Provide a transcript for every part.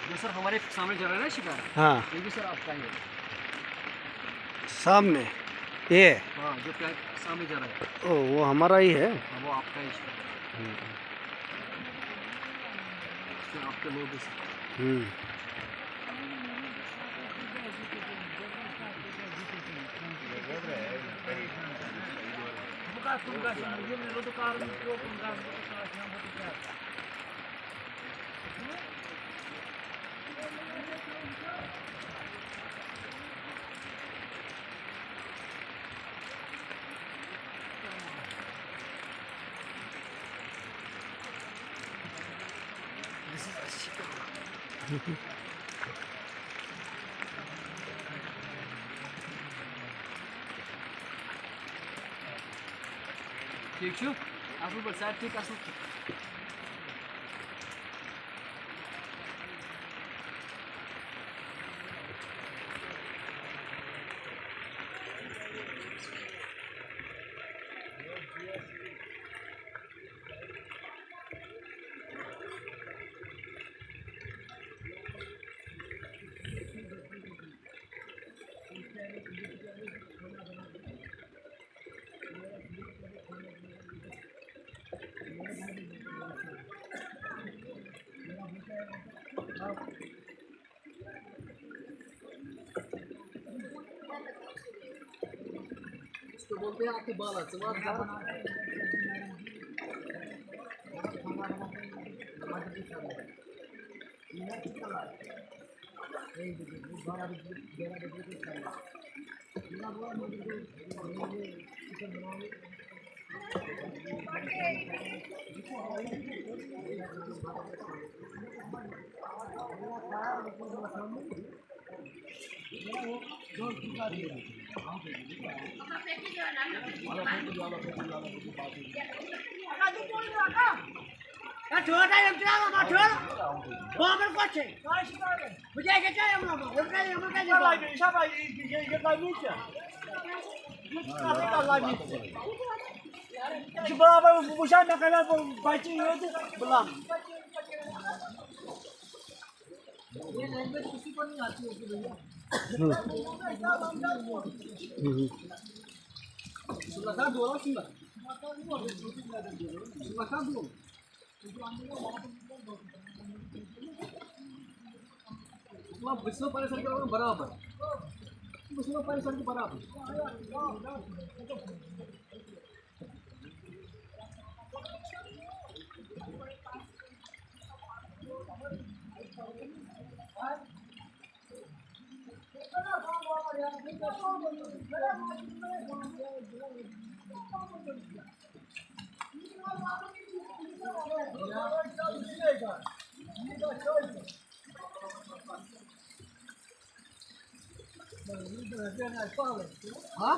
जो सर हमारे सामने जा रहा है ना शिकार, हाँ ये भी सर आपका ही है। सामने ये, हाँ जो क्या सामने जा रहा है, ओ वो हमारा ही है। हाँ वो आपका ही शिकार है। इसमें आपके लोग भी सर। ठीक छो असल पर साइड ठीक असल इसको बोलते हैं आपकी बाल किसी को नहीं आती होगी भैया। सुबह दो सुबह दो विष्णु परिसर के बराबर, विष्णु परिसर के बराबर। हाँ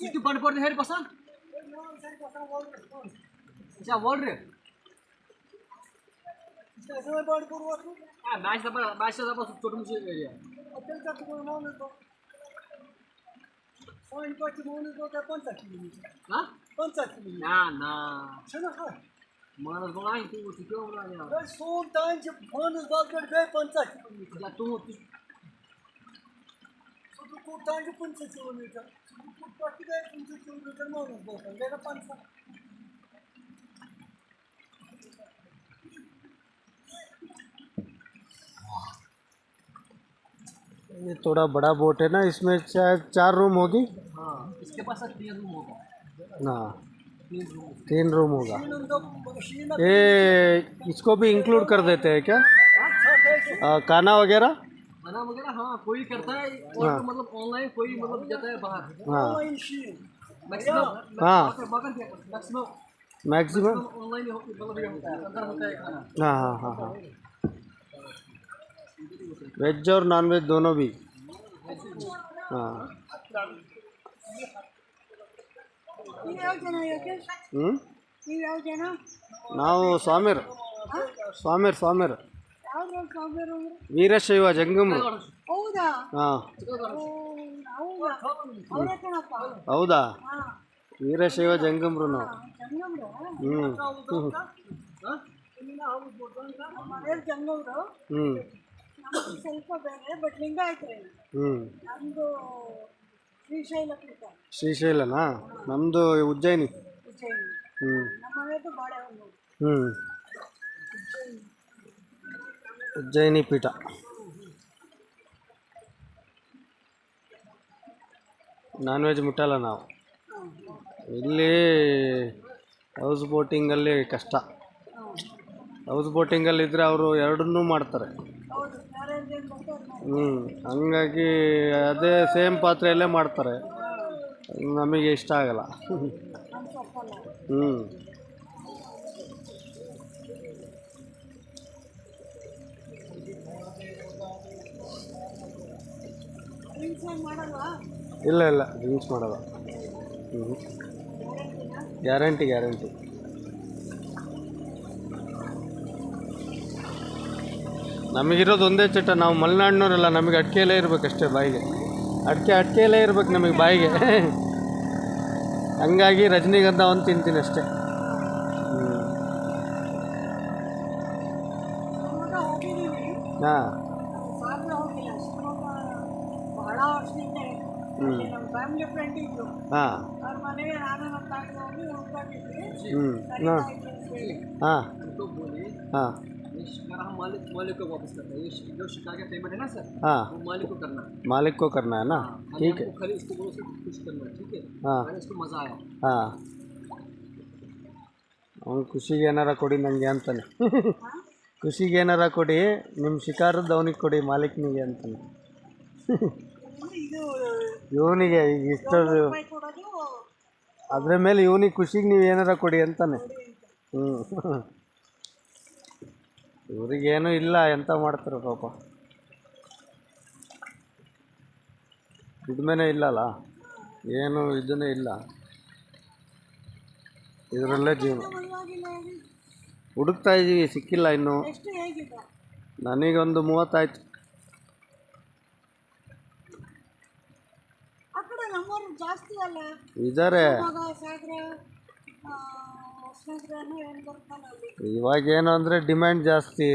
itu Banpur hari pasan? अच्छा वर्ल्ड रे मैच दबा छोटू मुझे एरिया हाँ ना ना मानस बड़ा ही तू क्यों बना यार सोम टाइम जब मानस बात कर गए 50 किलोमीटर तू को टाइम 50 किलोमीटर तू पट गए 50 किलोमीटर मानस बात कर गए 50 ये थोड़ा बड़ा बोट है ना, इसमें शायद 4 रूम होगी। हाँ इसके पास 3 रूम होगा ना 3 रूम होगा। ये इसको भी इंक्लूड कर देते हैं क्या, खाना वगैरह? खाना वगैरह हाँ कोई करता है और हाँ। तो मतलब ऑनलाइन कोई मतलब जाता है बाहर। हाँ मैक्सिमम हाँ मगर मैक्सिमम मैक्सिमम ऑनलाइन मतलब ये होता है अंदर होता है खाना हाँ हाँ हाँ हाँ वेज और नॉन वेज दोनों भी हाँ ಹ್ಞೂ ನಾವು ಸ್ವಾಮಿಯರು ಸ್ವಾಮಿಯರು ವೀರಶೈವ ಜಂಗಮರು ಹೌದಾ ಹಾಂ ಹೌದಾ ವೀರಶೈವ ಜಂಗಮರು ನಾವು ಹ್ಞೂ ಮನೇಲಿ ಜಂಗವ್ರು ಹ್ಞೂ ನಮ್ದು ಸ್ವಲ್ಪ ಬೇರೆ ಬಟ್ ಲಿಂಗಾಯತ್ರಿ ಹ್ಞೂ ನಮ್ದು ಶ್ರೀಶೈಲ ಪೀಠ ಶ್ರೀಶೈಲನಾ ನಮ್ಮದು ಉಜ್ಜಯಿನಿ ಉಜ್ಜಯಿನಿ ಹ್ಞೂ ನಮ್ಮ ಮನೆಯದು ಬಾಳೆಹೊನ್ನೂರು ಹ್ಞೂ ಉಜ್ಜಯಿನಿ ಪೀಠ ನಾನ್ ವೆಜ್ ಮುಟ್ಟಲ್ಲ ನಾವು ಇಲ್ಲಿ ಹೌಸ್ ಬೋಟಿಂಗಲ್ಲಿ ಕಷ್ಟ ಹೌಸ್ ಬೋಟಿಂಗಲ್ಲಿದ್ದರೆ ಅವರು ಎರಡನ್ನೂ ಮಾಡ್ತಾರೆ ಹೌದು ಯಾರ್ಯಾರಿಗೆ ಏನು ಬರ್ತೋ ಅದು ಮಾಡಿ ಹ್ಞೂ ಹಂಗಾಗಿ ಅದೇ ಸೇಮ್ ಪಾತ್ರೆಯಲ್ಲೇ ಮಾಡ್ತಾರೆ ನಮಗೆ ಇಷ್ಟ ಆಗಲ್ಲ ನಮ್ಮ ಸೊಪ್ಪಲ್ಲ ಹ್ಞೂ ಡ್ರಿಂಕ್ಸ್ ಏನು ಮಾಡಲ್ವಾ ಇಲ್ಲ ಇಲ್ಲ ಡ್ರಿಂಕ್ಸ್ ಮಾಡಲ್ಲ ಹ್ಞೂ ಗ್ಯಾರಂಟಿ ಗ್ಯಾರಂಟಿ ನಮಗಿರೋದು ಒಂದೇ ಚಟ ನಾವು ಮಲೆನಾಡಿನವರೆಲ್ಲ ನಮಗೆ ಅಡಿಕೆಯಲ್ಲೇ ಇರಬೇಕಷ್ಟೇ ಬಾಯಿಗೆ ಅಡಿಕೆಯಲ್ಲೇ ಇರ್ಬೇಕು ನಮಗೆ ಬಾಯಿಗೆ ಹಂಗಾಗಿ ರಜನಿಗಂಧ ಒಂದು ತಿಂತೀನಿ ಅಷ್ಟೇ ಶಿವಮೊಗ್ಗ ಹೋಗಿದ್ದೀವಿ ಹಾಂ ಸಾಗರ ಹೋಗಿಲ್ಲ ಶಿವಮೊಗ್ಗ ಬಹಳ ವರ್ಷದಿಂದ ಇದೆ ಅಲ್ಲಿ ನಮ್ಮ ಫ್ಯಾಮಿಲಿ ಫ್ರೆಂಡ್ ಇದ್ರು ಹಾಂ ಅವ್ರ ಮನೆಗೆ ನಾನು ನಮ್ಮ ತಾಯಿ ಹೋಗಿ ಹೋಗ್ಕೊಂಡಿದ್ವಿ ಹ್ಞೂ ಕರೀತಾ ಇದ್ರು ಅಂತ ಹೇಳಿ ಹಾಂ उनको बोले ಹಾಂ ये शिकार हम मालिक को वापस करते हैं ये जो शिकार का पेमेंट है ना सर हाँ वो मालिक को करना है मालिक को करना है ना ठीक है हमको खाली इसको बोलो उसको खुश करना है ठीक है हाँ मैंने इसको मज़ा आया ಹಾಂ ಅವ್ನು ಖುಷಿಗೆ ಏನಾರ ಕೊಡಿ ನನಗೆ ಅಂತಾನೆ ಖುಷಿಗೆ ಏನಾರ ಕೊಡಿ ನಿಮ್ಮ ಶಿಕಾರದ್ದು ಅವನಿಗೆ ಕೊಡಿ ಮಾಲೀಕನಿಗೆ ಅಂತಾನೆ ಇದು ಇವನಿಗೆ ಈಗ ಇಷ್ಟ ರೂಪಾಯಿ ಕೊಡೋದು ಅದ್ರ ಮೇಲೆ ಇವನಿಗೆ ಖುಷಿಗೆ ನೀವು ಏನಾರ ಕೊಡಿ ಅಂತಾನೆ ಹ್ಞೂ ಇವ್ರಿಗೇನು ಇಲ್ಲ ಎಂತ ಮಾಡ್ತಾರೆ ಪಾಪ ದುಡ್ಮೇನೆ ಇಲ್ಲಲ್ಲ ಏನು ಇದನ್ನೇ ಇಲ್ಲ ಇದರಲ್ಲೇ ಜೀವನ ಮದುವಾಗಿಲ್ಲ ಹೇಳಿ ಹುಡುಕ್ತಾ ಇದ್ದೀವಿ ಸಿಕ್ಕಿಲ್ಲ ಇನ್ನು ಎಷ್ಟು ಹೇಗಿದೆ ನನಗೊಂದು 30 ಆಯ್ತು ಆ ಕಡೆ ನಮ್ಮವರು ಜಾಸ್ತಿ ಅಲ್ಲ ಇದ್ದಾರೆ ಮಗ ಸಾಗರ ಹೊಸನಗರನೂ ಏನು ಬರ್ತಾನೆ ಅಲ್ಲಿ ಇವಾಗೇನು ಅಂದರೆ ಡಿಮ್ಯಾಂಡ್ ಜಾಸ್ತಿ